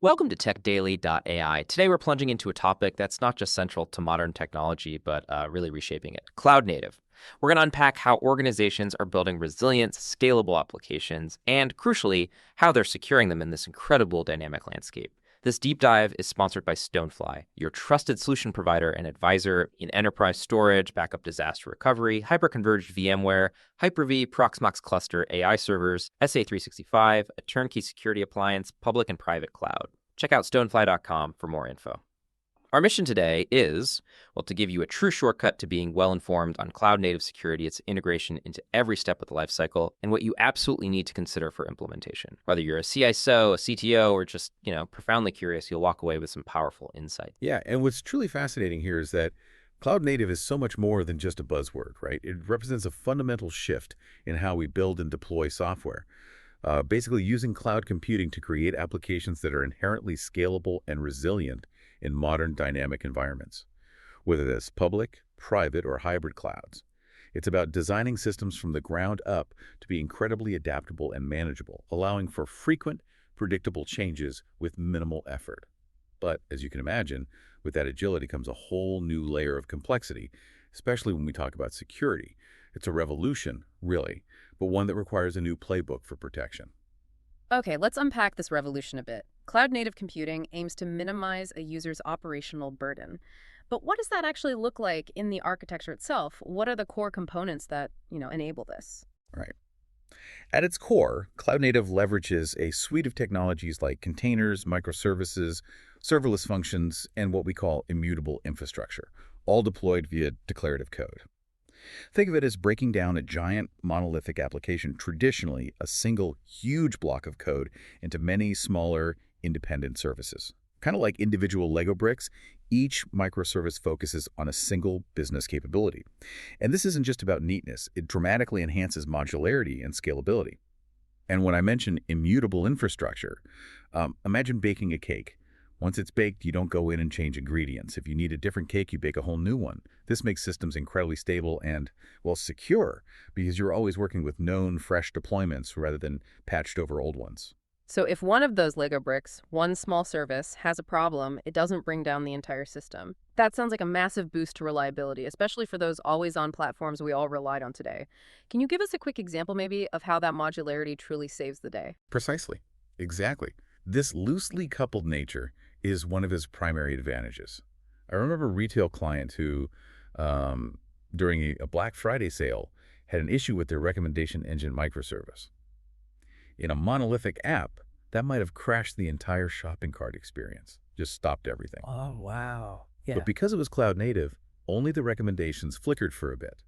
Welcome to TechDaily.ai. Today we're plunging into a topic that's not just central to modern technology, but really reshaping it: cloud native. We're going to unpack how organizations are building resilient, scalable applications, and crucially, how they're securing them in this incredible dynamic landscape. This deep dive is sponsored by Stonefly, your trusted solution provider and advisor in enterprise storage, backup disaster recovery, hyperconverged VMware, Hyper-V, Proxmox cluster AI servers, SA365, a turnkey security appliance, public and private cloud. Check out stonefly.com for more info. Our mission today is, well, to give you a true shortcut to being well-informed on cloud-native security, its integration into every step of the lifecycle, and what you absolutely need to consider for implementation. Whether you're a CISO, a CTO, or just, profoundly curious, you'll walk away with some powerful insight. Yeah, and what's truly fascinating here is that cloud native is so much more than just a buzzword, right? It represents a fundamental shift in how we build and deploy software. Basically using cloud computing to create applications that are inherently scalable and resilient in modern dynamic environments, whether that's public, private, or hybrid clouds. It's about designing systems from the ground up to be incredibly adaptable and manageable, allowing for frequent, predictable changes with minimal effort. But as you can imagine, with that agility comes a whole new layer of complexity, especially when we talk about security. It's a revolution, really, but one that requires a new playbook for protection. Okay, let's unpack this revolution a bit. Cloud-native computing aims to minimize a user's operational burden. But what does that actually look like in the architecture itself? What are the core components that, enable this? Right. At its core, cloud native leverages a suite of technologies like containers, microservices, serverless functions, and what we call immutable infrastructure, all deployed via declarative code. Think of it as breaking down a giant monolithic application, traditionally a single huge block of code, into many smaller independent services. Kind of like individual Lego bricks, each microservice focuses on a single business capability. And this isn't just about neatness, it dramatically enhances modularity and scalability. And when I mention immutable infrastructure, imagine baking a cake. Once it's baked, you don't go in and change ingredients. If you need a different cake, you bake a whole new one. This makes systems incredibly stable and, well, secure, because you're always working with known, fresh deployments rather than patched over old ones. So if one of those Lego bricks, one small service, has a problem, it doesn't bring down the entire system. That sounds like a massive boost to reliability, especially for those always-on platforms we all relied on today. Can you give us a quick example, maybe, of how that modularity truly saves the day? Precisely. Exactly. This loosely coupled nature is one of his primary advantages. I remember a retail client who, during a Black Friday sale, had an issue with their recommendation engine microservice. In a monolithic app, that might have crashed the entire shopping cart experience, just stopped everything. Oh, wow. Yeah. But because it was cloud native, only the recommendations flickered for a bit.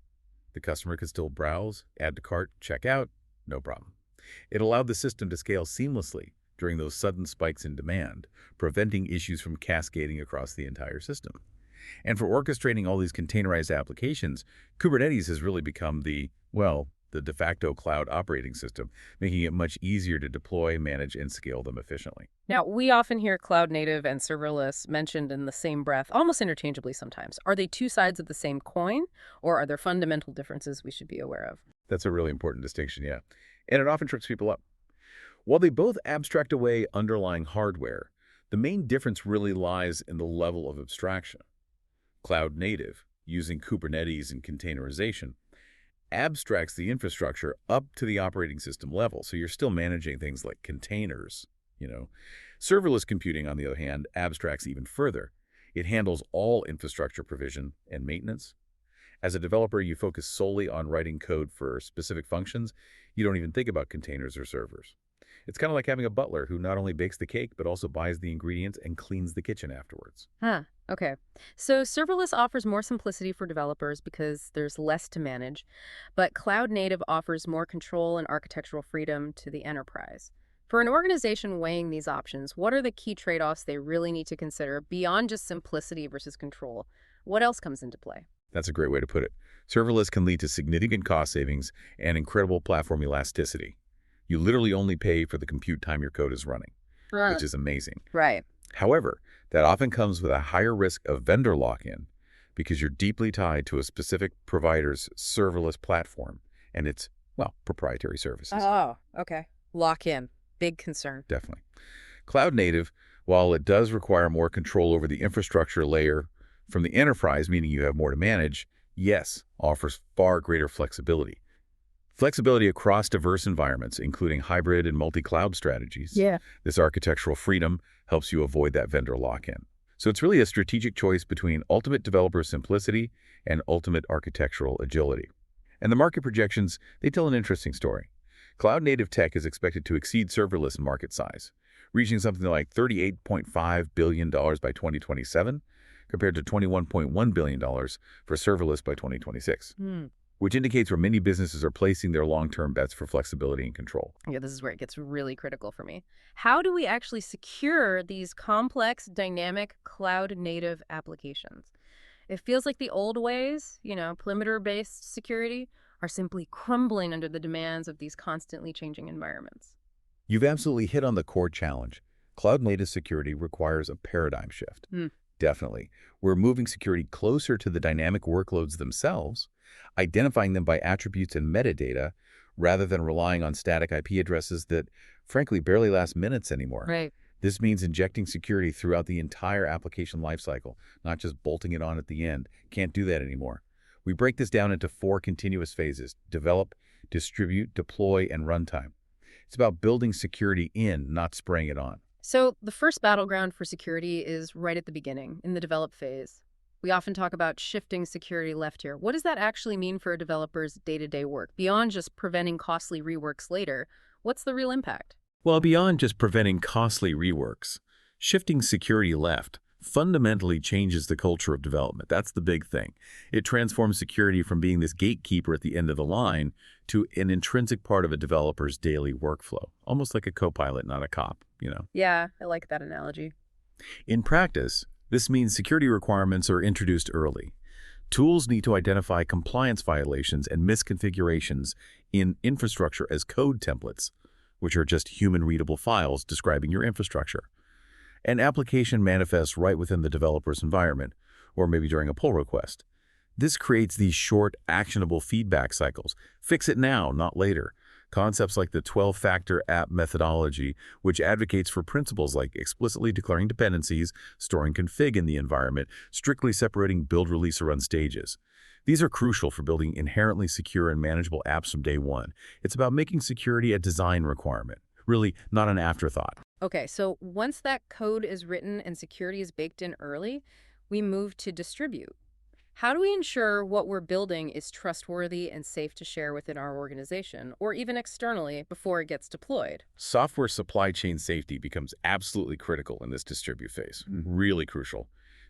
The customer could still browse, add to cart, check out, no problem. It allowed the system to scale seamlessly during those sudden spikes in demand, preventing issues from cascading across the entire system. And for orchestrating all these containerized applications, Kubernetes has really become the de facto cloud operating system, making it much easier to deploy, manage, and scale them efficiently. Now, we often hear cloud native and serverless mentioned in the same breath, almost interchangeably sometimes. Are they two sides of the same coin, or are there fundamental differences we should be aware of? That's a really important distinction, yeah. And it often trips people up. While they both abstract away underlying hardware, the main difference really lies in the level of abstraction. Cloud native, using Kubernetes and containerization, abstracts the infrastructure up to the operating system level, so you're still managing things like containers. Serverless computing, on the other hand, abstracts even further. It handles all infrastructure provision and maintenance. As a developer, you focus solely on writing code for specific functions. You don't even think about containers or servers. It's kind of like having a butler who not only bakes the cake, but also buys the ingredients and cleans the kitchen afterwards. Okay. So serverless offers more simplicity for developers because there's less to manage, but cloud native offers more control and architectural freedom to the enterprise. For an organization weighing these options, what are the key trade-offs they really need to consider beyond just simplicity versus control? What else comes into play? That's a great way to put it. Serverless can lead to significant cost savings and incredible platform elasticity. You literally only pay for the compute time your code is running, which is amazing. Right. However, that often comes with a higher risk of vendor lock-in because you're deeply tied to a specific provider's serverless platform and its, proprietary services. Oh, okay. Lock in. Big concern. Definitely. Cloud native, While it does require more control over the infrastructure layer from the enterprise, meaning you have more to manage, yes, offers far greater flexibility. Flexibility across diverse environments, including hybrid and multi-cloud strategies. Yeah. This architectural freedom helps you avoid that vendor lock-in. So it's really a strategic choice between ultimate developer simplicity and ultimate architectural agility. And the market projections, they tell an interesting story. Cloud-native tech is expected to exceed serverless in market size, reaching something like $38.5 billion by 2027, compared to $21.1 billion for serverless by 2026. Which indicates where many businesses are placing their long-term bets for flexibility and control. Yeah, this is where it gets really critical for me. How do we actually secure these complex, dynamic, cloud-native applications? It feels like the old ways, perimeter-based security, are simply crumbling under the demands of these constantly changing environments. You've absolutely hit on the core challenge. Cloud-native security requires a paradigm shift. Definitely. We're moving security closer to the dynamic workloads themselves, identifying them by attributes and metadata, rather than relying on static IP addresses that, frankly, barely last minutes anymore. Right. This means injecting security throughout the entire application lifecycle, not just bolting it on at the end. Can't do that anymore. We break this down into 4 continuous phases: develop, distribute, deploy, and runtime. It's about building security in, not spraying it on. So the first battleground for security is right at the beginning, in the develop phase. We often talk about shifting security left here. What does that actually mean for a developer's day-to-day work? Beyond just preventing costly reworks later, what's the real impact? Well, beyond just preventing costly reworks, shifting security left fundamentally changes the culture of development. That's the big thing. It transforms security from being this gatekeeper at the end of the line to an intrinsic part of a developer's daily workflow, almost like a co-pilot, not a cop, Yeah, I like that analogy. In practice, this means security requirements are introduced early. Tools need to identify compliance violations and misconfigurations in infrastructure as code templates, which are just human-readable files describing your infrastructure. An application manifests right within the developer's environment, or maybe during a pull request. This creates these short, actionable feedback cycles. Fix it now, not later. Concepts like the 12-factor app methodology, which advocates for principles like explicitly declaring dependencies, storing config in the environment, strictly separating build, release, or run stages. These are crucial for building inherently secure and manageable apps from day one. It's about making security a design requirement, really not an afterthought. Okay, so once that code is written and security is baked in early, we move to distribute. How do we ensure what we're building is trustworthy and safe to share within our organization, or even externally, before it gets deployed? Software supply chain safety becomes absolutely critical in this distribute phase, really crucial.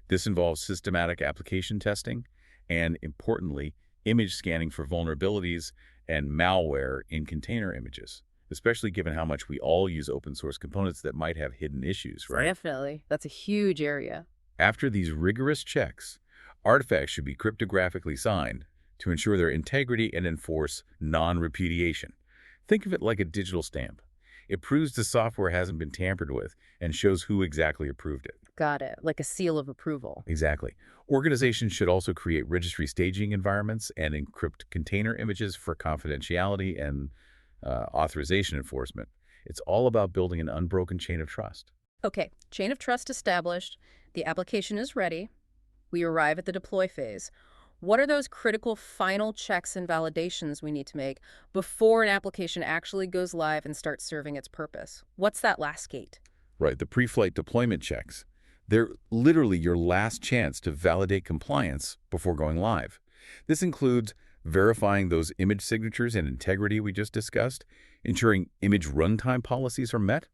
This involves systematic application testing and, importantly, image scanning for vulnerabilities and malware in container images, especially given how much we all use open source components that might have hidden issues, right? Definitely. That's a huge area. After these rigorous checks, artifacts should be cryptographically signed to ensure their integrity and enforce non-repudiation. Think of it like a digital stamp. It proves the software hasn't been tampered with and shows who exactly approved it. Got it. Like a seal of approval. Exactly. Organizations should also create registry staging environments and encrypt container images for confidentiality and authorization enforcement. It's all about building an unbroken chain of trust. Okay, chain of trust established. The application is ready. We arrive at the deploy phase. What are those critical final checks and validations we need to make before an application actually goes live and starts serving its purpose? What's that last gate? Right, the pre-flight deployment checks. They're literally your last chance to validate compliance before going live. This includes verifying those image signatures and integrity we just discussed, ensuring image runtime policies are met,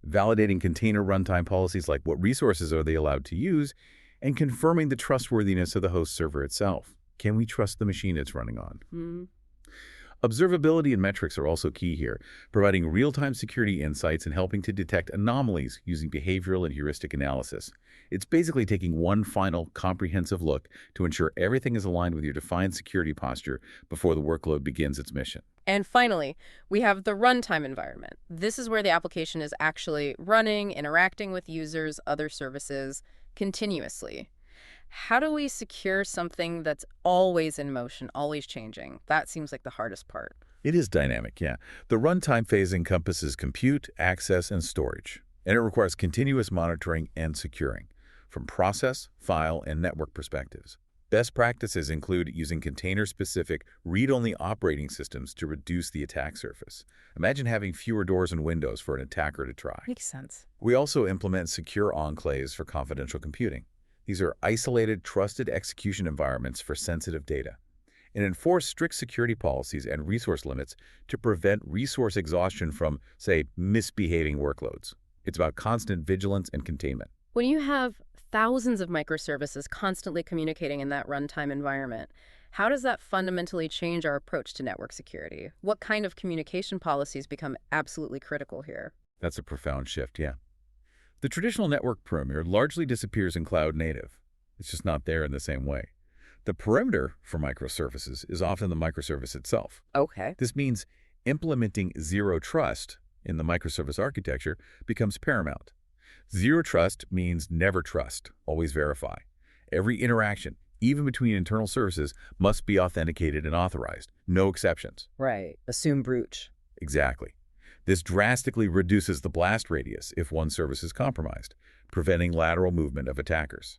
validating container runtime policies like what resources are they allowed to use, and confirming the trustworthiness of the host server itself. Can we trust the machine it's running on? Observability and metrics are also key here, providing real-time security insights and helping to detect anomalies using behavioral and heuristic analysis. It's basically taking one final, comprehensive look to ensure everything is aligned with your defined security posture before the workload begins its mission. And finally, we have the runtime environment. This is where the application is actually running, interacting with users, other services, continuously. How do we secure something that's always in motion, always changing? That seems like the hardest part. It is dynamic, yeah. The runtime phase encompasses compute, access, and storage. And it requires continuous monitoring and securing from process, file, and network perspectives. Best practices include using container-specific, read-only operating systems to reduce the attack surface. Imagine having fewer doors and windows for an attacker to try. Makes sense. We also implement secure enclaves for confidential computing. These are isolated, trusted execution environments for sensitive data, and enforce strict security policies and resource limits to prevent resource exhaustion from, say, misbehaving workloads. It's about constant vigilance and containment. When you have thousands of microservices constantly communicating in that runtime environment, how does that fundamentally change our approach to network security? What kind of communication policies become absolutely critical here? That's a profound shift, yeah. The traditional network perimeter largely disappears in cloud native. It's just not there in the same way. The perimeter for microservices is often the microservice itself. Okay. This means implementing zero trust in the microservice architecture becomes paramount. Zero trust means never trust, always verify. Every interaction, even between internal services, must be authenticated and authorized. No exceptions. Right. Assume breach. Exactly. This drastically reduces the blast radius if one service is compromised, preventing lateral movement of attackers.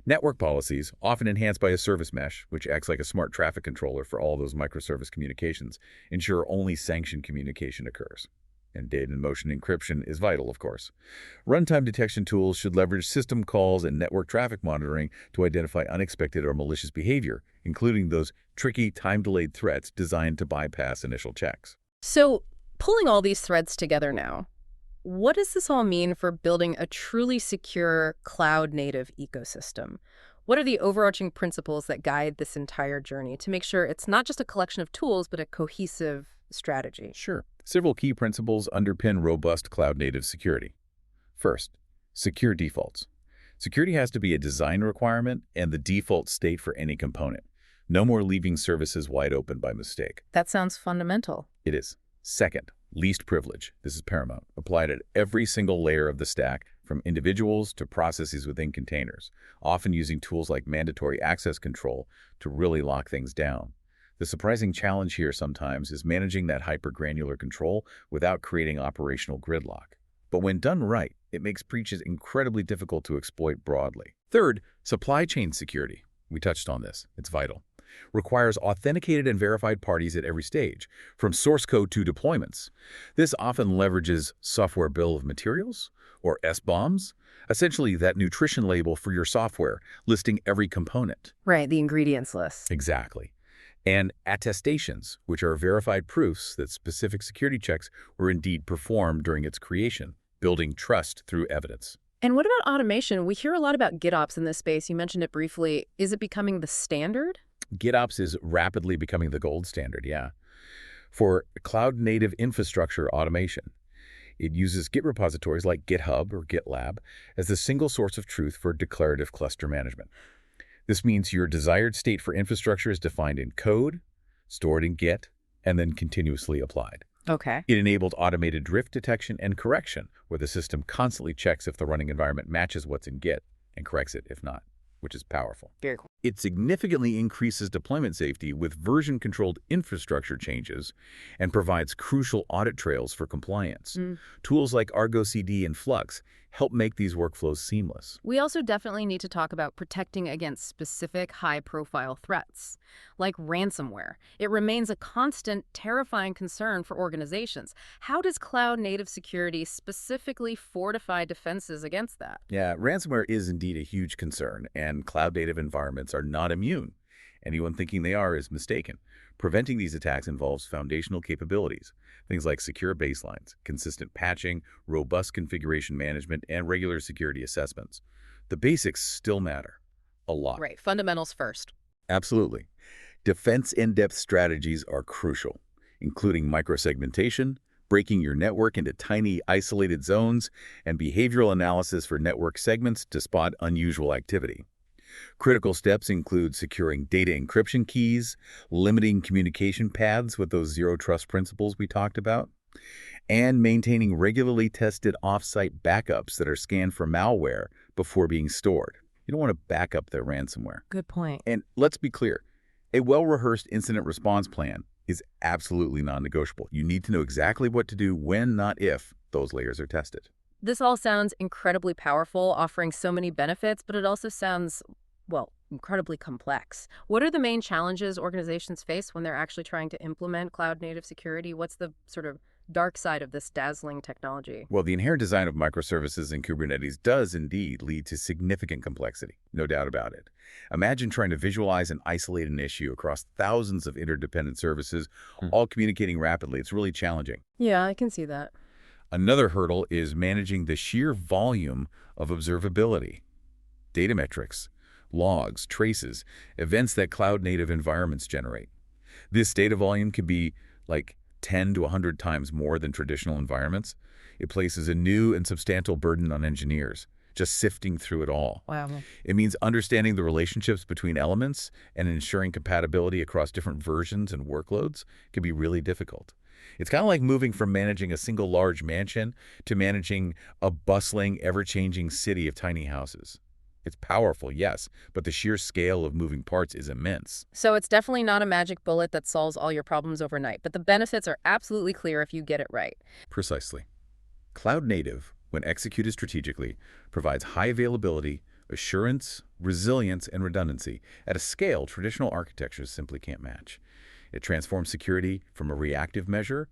Network policies, often enhanced by a service mesh, which acts like a smart traffic controller for all those microservice communications, ensure only sanctioned communication occurs. And data in motion encryption is vital, of course. Runtime detection tools should leverage system calls and network traffic monitoring to identify unexpected or malicious behavior, including those tricky, time-delayed threats designed to bypass initial checks. So, pulling all these threads together now, what does this all mean for building a truly secure cloud-native ecosystem? What are the overarching principles that guide this entire journey to make sure it's not just a collection of tools, but a cohesive strategy? Sure. Several key principles underpin robust cloud-native security. First, secure defaults. Security has to be a design requirement and the default state for any component. No more leaving services wide open by mistake. That sounds fundamental. It is. Second, least privilege. This is paramount. Applied at every single layer of the stack, from individuals to processes within containers, often using tools like mandatory access control to really lock things down. The surprising challenge here sometimes is managing that hyper-granular control without creating operational gridlock. But when done right, it makes breaches incredibly difficult to exploit broadly. Third, supply chain security. We touched on this. It's vital. Requires authenticated and verified parties at every stage, from source code to deployments. This often leverages software bill of materials, or SBOMs, essentially that nutrition label for your software, listing every component. Right, the ingredients list. Exactly. And attestations, which are verified proofs that specific security checks were indeed performed during its creation, building trust through evidence. And what about automation? We hear a lot about GitOps in this space. You mentioned it briefly. Is it becoming the standard? GitOps is rapidly becoming the gold standard, yeah, for cloud-native infrastructure automation. It uses Git repositories like GitHub or GitLab as the single source of truth for declarative cluster management. This means your desired state for infrastructure is defined in code, stored in Git, and then continuously applied. Okay. It enabled automated drift detection and correction, where the system constantly checks if the running environment matches what's in Git and corrects it if not, which is powerful. Very cool. It significantly increases deployment safety with version-controlled infrastructure changes and provides crucial audit trails for compliance. Tools like Argo CD and Flux help make these workflows seamless. We also definitely need to talk about protecting against specific high-profile threats, like ransomware. It remains a constant, terrifying concern for organizations. How does cloud-native security specifically fortify defenses against that? Yeah, ransomware is indeed a huge concern, and cloud-native environments are not immune. Anyone thinking they are is mistaken. Preventing these attacks involves foundational capabilities, things like secure baselines, consistent patching, robust configuration management, and regular security assessments. The basics still matter a lot. Right, fundamentals first. Absolutely. Defense in-depth strategies are crucial, including microsegmentation, breaking your network into tiny, isolated zones, and behavioral analysis for network segments to spot unusual activity. Critical steps include securing data encryption keys, limiting communication paths with those zero-trust principles we talked about, and maintaining regularly tested off-site backups that are scanned for malware before being stored. You don't want to back up their ransomware. Good point. And let's be clear, a well-rehearsed incident response plan is absolutely non-negotiable. You need to know exactly what to do when, not if, those layers are tested. This all sounds incredibly powerful, offering so many benefits, but it also sounds, well, incredibly complex. What are the main challenges organizations face when they're actually trying to implement cloud-native security? What's the sort of dark side of this dazzling technology? Well, the inherent design of microservices in Kubernetes does indeed lead to significant complexity, no doubt about it. Imagine trying to visualize and isolate an issue across thousands of interdependent services, all communicating rapidly. It's really challenging. Yeah, I can see that. Another hurdle is managing the sheer volume of observability, data metrics, logs, traces, events that cloud-native environments generate. This data volume can be like 10 to 100 times more than traditional environments. It places a new and substantial burden on engineers, just sifting through it all. Wow. It means understanding the relationships between elements and ensuring compatibility across different versions and workloads can be really difficult. It's kind of like moving from managing a single large mansion to managing a bustling, ever-changing city of tiny houses. It's powerful, yes, but the sheer scale of moving parts is immense. So it's definitely not a magic bullet that solves all your problems overnight, but the benefits are absolutely clear if you get it right. Precisely. Cloud native, when executed strategically, provides high availability, assurance, resilience, and redundancy at a scale traditional architectures simply can't match. It transforms security from a reactive measure,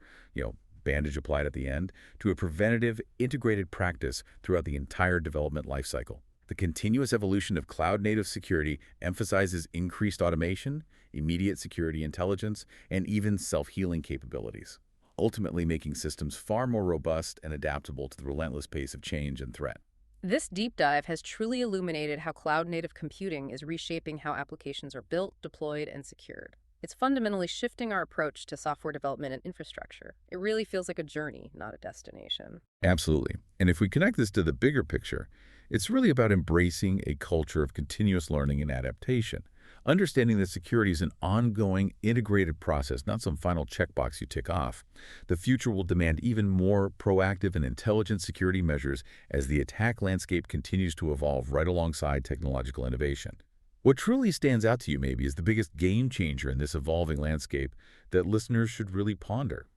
bandage applied at the end, to a preventative, integrated practice throughout the entire development lifecycle. The continuous evolution of cloud-native security emphasizes increased automation, immediate security intelligence, and even self-healing capabilities, ultimately making systems far more robust and adaptable to the relentless pace of change and threat. This deep dive has truly illuminated how cloud-native computing is reshaping how applications are built, deployed, and secured. It's fundamentally shifting our approach to software development and infrastructure. It really feels like a journey, not a destination. Absolutely. And if we connect this to the bigger picture, it's really about embracing a culture of continuous learning and adaptation. Understanding that security is an ongoing, integrated process, not some final checkbox you tick off. The future will demand even more proactive and intelligent security measures as the attack landscape continues to evolve right alongside technological innovation. What truly stands out to you maybe is the biggest game changer in this evolving landscape that listeners should really ponder.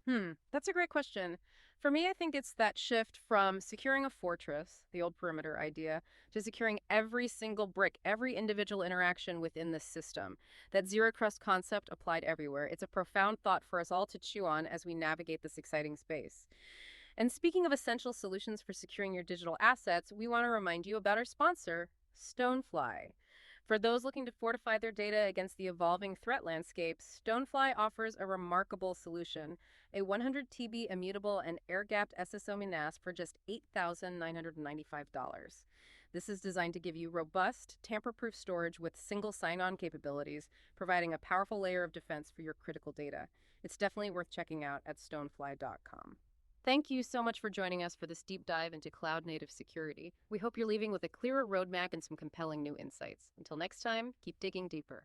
That's a great question. For me, I think it's that shift from securing a fortress, the old perimeter idea, to securing every single brick, every individual interaction within the system. That zero trust concept applied everywhere. It's a profound thought for us all to chew on as we navigate this exciting space. And speaking of essential solutions for securing your digital assets, we want to remind you about our sponsor, Stonefly. For those looking to fortify their data against the evolving threat landscape, Stonefly offers a remarkable solution, a 100 TB immutable and air-gapped SSO NAS for just $8,995. This is designed to give you robust, tamper-proof storage with single sign-on capabilities, providing a powerful layer of defense for your critical data. It's definitely worth checking out at stonefly.com. Thank you so much for joining us for this deep dive into cloud-native security. We hope you're leaving with a clearer roadmap and some compelling new insights. Until next time, keep digging deeper.